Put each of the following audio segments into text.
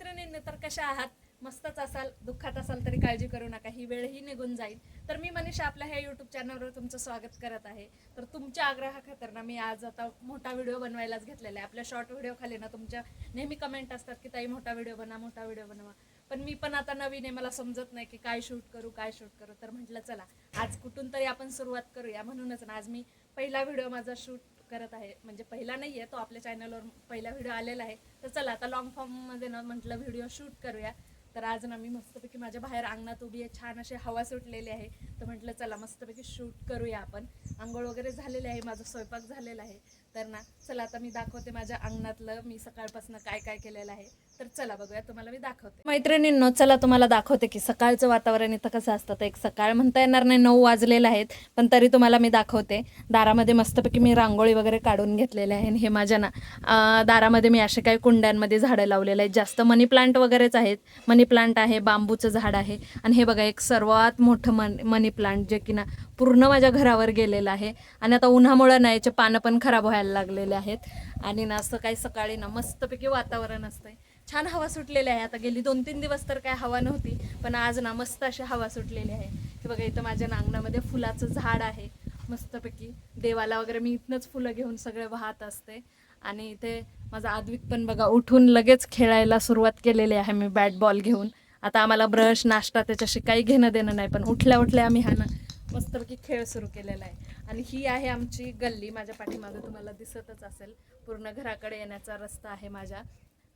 मैत्रिणींनी तर कशा आहात? मस्तच असाल, दुःखात असाल तरी काळजी करू नका, ही वेळही निघून जाईल. तर मी मनीषा आपल्या ह्या यूट्यूब चॅनलवर तुमचं स्वागत करत आहे. तर तुमच्या आग्रहाखातर ना मी आज आता मोठा व्हिडिओ बनवायलाच घेतलेला आहे. आपल्या शॉर्ट व्हिडिओ खाली ना तुमच्या नेहमी कमेंट असतात की ताई मोठा व्हिडिओ बनवा, मोठा व्हिडिओ बनवा. पण मी पण आता नवीन आहे, मला समजत नाही की काय शूट करू, काय शूट करू. तर म्हटलं चला आज कुठून तरी आपण सुरुवात करूया. म्हणूनच ना आज मी पहिला व्हिडिओ माझा शूट करत आहे. म्हणजे पहिला नाही आहे तो, आपल्या चॅनलवर पहिला व्हिडिओ आलेला आहे. तर चला आता लॉंग फॉर्ममध्ये ना म्हटलं व्हिडिओ शूट करूया. तर आज ना मी मस्तपैकी माझ्या बाहेर अंगणात उभी आहे, छान अशी हवा सुटलेली आहे. तर म्हटलं चला मस्तपैकी शूट करूया आपण. आंघोळ वगैरे झालेली आहे, माझा स्वयंपाक झालेला आहे. तर ना चला आता मी दाखवते माझ्या अंगणातलं मी सकाळपासून काय काय केलेलं आहे. तर चला बघूया, तुम्हाला मी दाखवते. मैत्रिणींनो चला तुम्हाला दाखवते की सकाळचं वातावरण इथं कसं असतं. तर एक सकाळ म्हणता येणार नाही, 9 वाजलेले आहेत, पण तरी तुम्हाला मी दाखवते. दारामध्ये मस्तपैकी मी रांगोळी वगैरे काढून घेतलेले आहे. आणि हे माझ्या ना दारामध्ये मी असे काही कुंड्यांमध्ये झाडं लावलेले आहेत. जास्त मनी प्लांट वगैरेच आहेत. मनी प्लांट आहे, बांबूचं झाड आहे. आणि हे बघा एक सर्वात मोठं मनी प्लांट जे की ना पूर्ण माझ्या घरावर गेलेलं आहे. आणि आता उन्हामुळे ना याचे पानं पण खराब व्हायला लागलेले आहेत. आणि ना असं काही सकाळी ना मस्तपैकी वातावरण असतंय, छान हवा सुटलेली आहे. आता गेली 2-3 दिवस तर काय हवा नव्हती, पण आज ना मस्त अशी हवा सुटलेली आहे. हे बघा इथं माझ्या अंगणामध्ये फुलाचं झाड आहे मस्तपैकी. देवाला वगैरे मी इथनंच फुलं घेऊन सगळे वाहत असते. आणि इथे माझा आद्विक पण बघा उठून लगेच खेळायला सुरुवात केलेली आहे. मी बॅट बॉल घेऊन आता आम्हाला ब्रश नाश्ता त्याच्याशी काही घेणं देणं नाही, पण उठल्या उठल्या आम्ही हा ना मस्तपैकी खेळ सुरू केलेला आहे. आणि ही आहे आमची गल्ली, माझ्या पाठीमागे तुम्हाला दिसतच असेल. पूर्ण घराकडे येण्याचा रस्ता आहे माझ्या.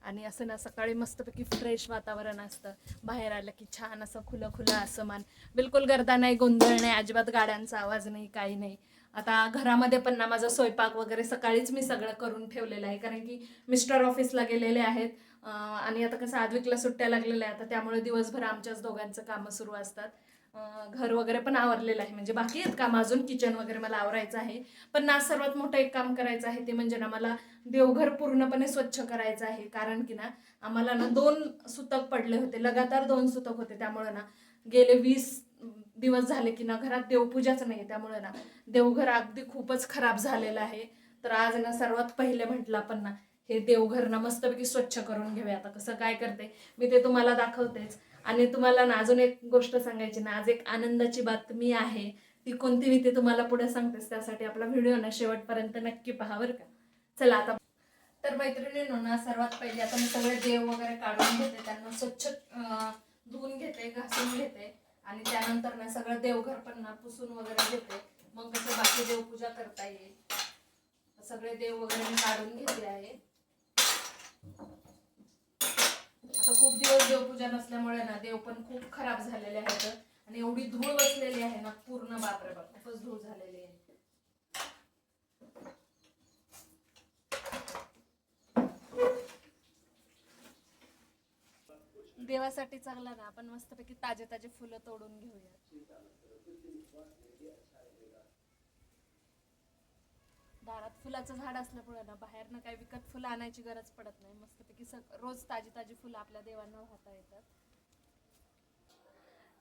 आणि असं ना सकाळी मस्तपैकी फ्रेश वातावरण असतं. बाहेर आलं की छान असं खुलं खुलं आसमान, बिलकुल गर्दा नाही, गोंधळ नाही, अजिबात गाड्यांचा आवाज नाही, काही नाही. आता घरामध्ये पण ना माझा स्वयंपाक वगैरे सकाळीच मी सगळं करून ठेवलेलं आहे, कारण की मिस्टर ऑफिसला गेलेले आहेत. आणि आता कसं आद्विकला सुट्ट्या लागलेल्या आहेत, आता त्यामुळे दिवसभर आमच्याच दोघांचं कामं सुरू असतात. घर वगैरे पण आवरलेलं आहे, म्हणजे बाकी आहेत काम अजून, किचन वगैरे मला आवरायचं आहे. पण ना सर्वात मोठं एक काम करायचं आहे, ते म्हणजे ना मला देवघर पूर्णपणे स्वच्छ करायचं आहे. कारण की ना आम्हाला ना 2 सुतक पडले होते, लगातार 2 सुतक होते. त्यामुळे ना गेले 20 दिवस झाले की ना घरात देवपूजाच नाही. त्यामुळे ना देवघर अगदी खूपच खराब झालेलं आहे. तर आज ना सर्वात पहिले म्हटलं आपण ना हे देवघर ना मस्तपैकी स्वच्छ करून घेऊया. आता कसं काय करते मी ते तुम्हाला दाखवतेच. आणि तुम्हाला ना अजून एक गोष्ट सांगायची ना, आज एक आनंदाची बातमी आहे. ती कोणती मी ते तुम्हाला पुढे सांगतेस, त्यासाठी आपला व्हिडिओ ना शेवटपर्यंत नक्की पहा बरं का. चला आता तर मैत्रिणींनो ना सर्वात पहिले आता मी सगळे देव वगैरे काढून घेते, त्यांना स्वच्छ धुवून घेते, घासून घेते. आणि त्यानंतर ना सगळं देवघर पण ना पुसून वगैरे घेते. मग कसं बाकी देवपूजा करता येईल. सगळे देव वगैरे मी काढून घेतले आहे. आता खूप दिवस देवपूजा नसल्यामुळे ना देव पण खूप खराब झालेले आहेत. आणि एवढी धूळ बसलेली आहे ना पूर्ण, बापरे बाप, खूपच धूळ झालेली आहे. देवासाठी चांगला ना आपण मस्तपैकी ताजे ताजे फुलं तोडून घेऊया. दारात फुलाचं झाड असल्यामुळे ना बाहेरनं काही विकत फुलं आणायची गरज पडत नाही. मस्तपैकी रोज ताजी ताजी फुलं आपल्या देवांना वाहता येतात.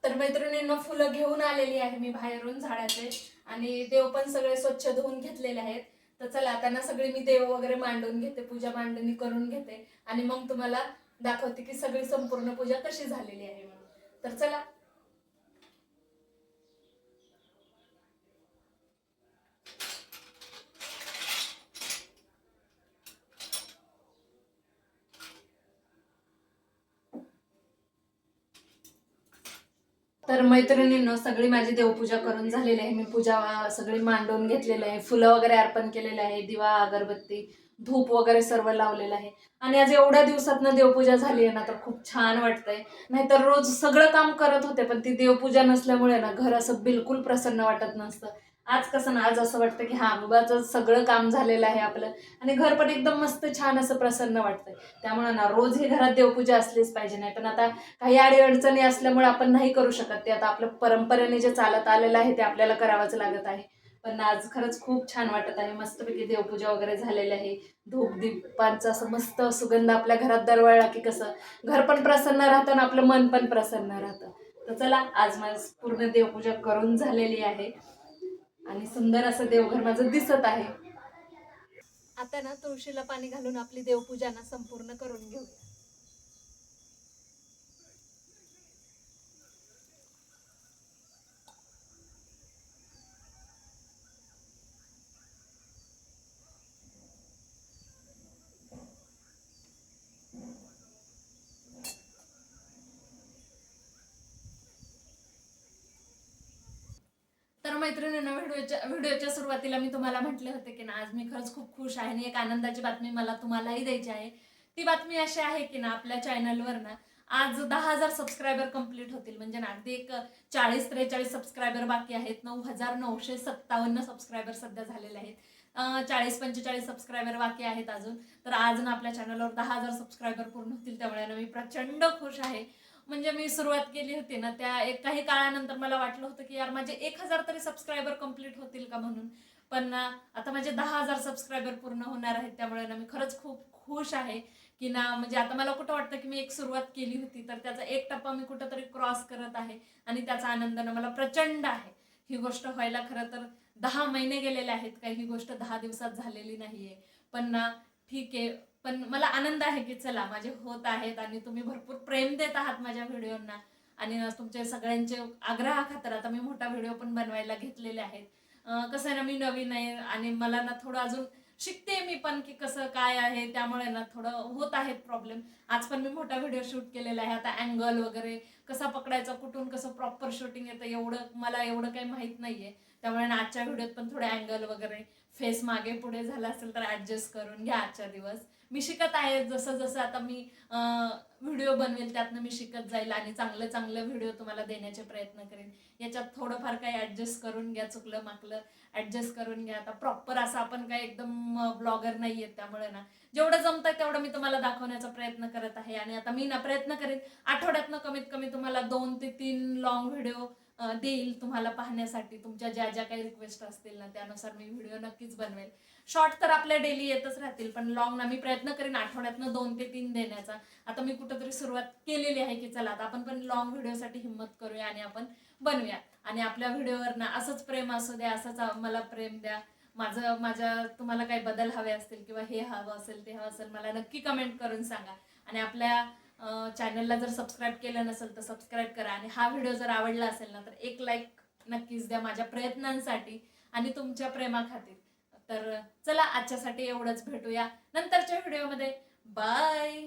तर मैत्रिणींना फुलं घेऊन आलेली आहे मी बाहेरून झाडाचे. आणि देव पण सगळे स्वच्छ धुवून घेतलेले आहेत. तर चला आता ना सगळी मी देव वगैरे मांडून घेते, पूजा मांडणी करून घेते. आणि मग तुम्हाला दाखवते की सगळी संपूर्ण पूजा कशी झालेली आहे म्हणून. तर चला. तर मैत्रिणींनो सगळी माझी देवपूजा करून झालेली आहे. मी पूजा सगळी मांडून घेतलेली आहे, फुलं वगैरे अर्पण केलेले आहे, दिवा अगरबत्ती धूप वगैरे सर्व लावलेलं आहे. आणि आज एवढ्या दिवसातनं देवपूजा झाली आहे ना, तर खूप छान वाटतंय. नाहीतर रोज सगळं काम करत होते, पण ती देवपूजा नसल्यामुळे ना घर असं बिलकुल प्रसन्न वाटत नसतं. आज कसं ना, आज असं वाटतं की हा बाबाचं सगळं काम झालेलं आहे आपलं. आणि घर पण एकदम मस्त छान असं प्रसन्न वाटतंय. त्यामुळे ना रोज ही घरात देवपूजा असलीच पाहिजे. नाही पण आता काही अडीअडचणी असल्यामुळे आपण नाही करू शकत. ते आता आपल्या परंपरेने जे चालत आलेलं आहे ते आपल्याला करावंच लागत आहे. पण आज खरंच खूप छान वाटत आहे. मस्तपैकी देवपूजा वगैरे झालेली आहे. धूप दीपांचा असं मस्त सुगंध आपल्या घरात दरवळला की कसं घर पण प्रसन्न राहतं आणि आपलं मन पण प्रसन्न राहतं. तर चला आज माझं पूर्ण देवपूजा करून झालेली आहे. आणि सुंदर असं देवघर माझं दिसत आहे. आता ना तुळशीला पाणी घालून आपली देवपूजा ना संपूर्ण करून घेऊया. तर मैत्रिणींनो, व्हिडिओच्या सुरुवातीला मी तुम्हाला म्हटले होते की ना आज मी खरंच खूप खुश आहे आणि एक आनंदाची बातमी मला तुम्हालाही द्यायची आहे. ती बातमी अशी आहे की ना आपल्या चॅनलवर ना आज 10,000 सबस्क्रायबर कंप्लीट होतील. म्हणजे ना अगदी एक 40-43 सबस्क्रायबर बाकी आहेत. 9,957 सबस्क्रायबर सध्या झालेले आहेत. 40-45 सबस्क्रायबर बाकी आहेत अजून. तर आज ना आपल्या चॅनलवर 10,000 सबस्क्रायबर पूर्ण होतील. त्यामुळे ना मी प्रचंड खुश आहे. म्हणजे मी सुरुवात केली होती ना त्या काही काळानंतर मला वाटलं होतं की यार माझे 1,000 तरी सबस्क्रायबर कंप्लीट होतील का म्हणून. पण आता माझे 10,000 सबस्क्रायबर पूर्ण होणार आहेत. त्यामुळे ना मी खरंच खूप खुश आहे की ना म्हणजे आता मला कुठं वाटतं की मी एक सुरुवात केली होती तर त्याचा एक टप्पा मी कुठंतरी क्रॉस करत आहे आणि त्याचा आनंद ना मला प्रचंड आहे. ही गोष्ट व्हायला खरं तर 10 महिने गेलेले आहेत. काही ही गोष्ट 10 दिवसात झालेली नाहीये. पण ना ठीक आहे. पण मला आनंद आहे की चला माझे होत आहेत आणि तुम्ही भरपूर प्रेम देत आहात माझ्या व्हिडिओंना आणि तुमच्या सगळ्यांचे आग्रहाखातर आता मी मोठा व्हिडिओ पण बनवायला घेतलेले आहेत. कसं आहे ना मी नवीन आहे आणि मला ना थोडं अजून शिकते मी पण की कसं काय आहे. त्यामुळे ना थोडं होत आहेत प्रॉब्लेम. आज पण मी मोठा व्हिडिओ शूट केलेला आहे. आता अँगल वगैरे कसा पकडायचा, कुठून कसं प्रॉपर शूटिंग येतं मला एवढं काही माहित नाहीये. त्यामुळे ना आजच्या व्हिडिओत पण थोडे अँगल वगैरे फेस मागे पुढे झाला असेल तर ऍडजस्ट करून घ्या. आजच्या दिवस मी शिकत आहे. जसं जसं आता मी व्हिडिओ बनवेल त्यातनं मी शिकत जाईल आणि चांगले चांगले व्हिडिओ तुम्हाला देण्याचे प्रयत्न करेन. याच्यात थोडंफार काही ऍडजस्ट करून घ्या. चुकलं माकलं ऍडजस्ट करून घ्या. आता प्रॉपर असं आपण काय एकदम ब्लॉगर नाहीये. त्यामुळे ना जेवढं जमतंय तेवढं मी तुम्हाला दाखवण्याचा प्रयत्न करत आहे आणि आता मी ना प्रयत्न करेन आठवड्यातनं कमीत कमी तुम्हाला 2 ते 3 लॉंग व्हिडिओ देईल तुम्हाला पाहण्यासाठी. तुमच्या ज्या ज्या काही रिक्वेस्ट असतील ना त्यानुसार मी व्हिडिओ नक्कीच बनवेल. शॉर्ट तर आपल्या डेली येतच राहतील पण लॉंग ना मी प्रयत्न करेन आठवड्यातनं 2 ते 3 देण्याचा. आता मी कुठंतरी सुरुवात केलेली आहे की चला आता आपण पण लॉंग व्हिडिओसाठी हिंमत करूया आणि आपण बनवूया आणि आपल्या व्हिडिओवर ना असंच प्रेम असू द्या, असंच मला प्रेम द्या. माझ्या तुम्हाला काही बदल हवे असतील किंवा हे हवं असेल ते हवं असेल मला नक्की कमेंट करून सांगा. आणि आपल्या चॅनलला जर सबस्क्राईब केलं नसेल तर सबस्क्राईब करा आणि हा व्हिडिओ जर आवडला असेल ना तर एक लाईक नक्कीच द्या माझ्या प्रयत्नांसाठी आणि तुमच्या प्रेमाखातीर. तर चला आजच्यासाठी एवढंच. भेटूया नंतरच्या व्हिडिओमध्ये. बाय.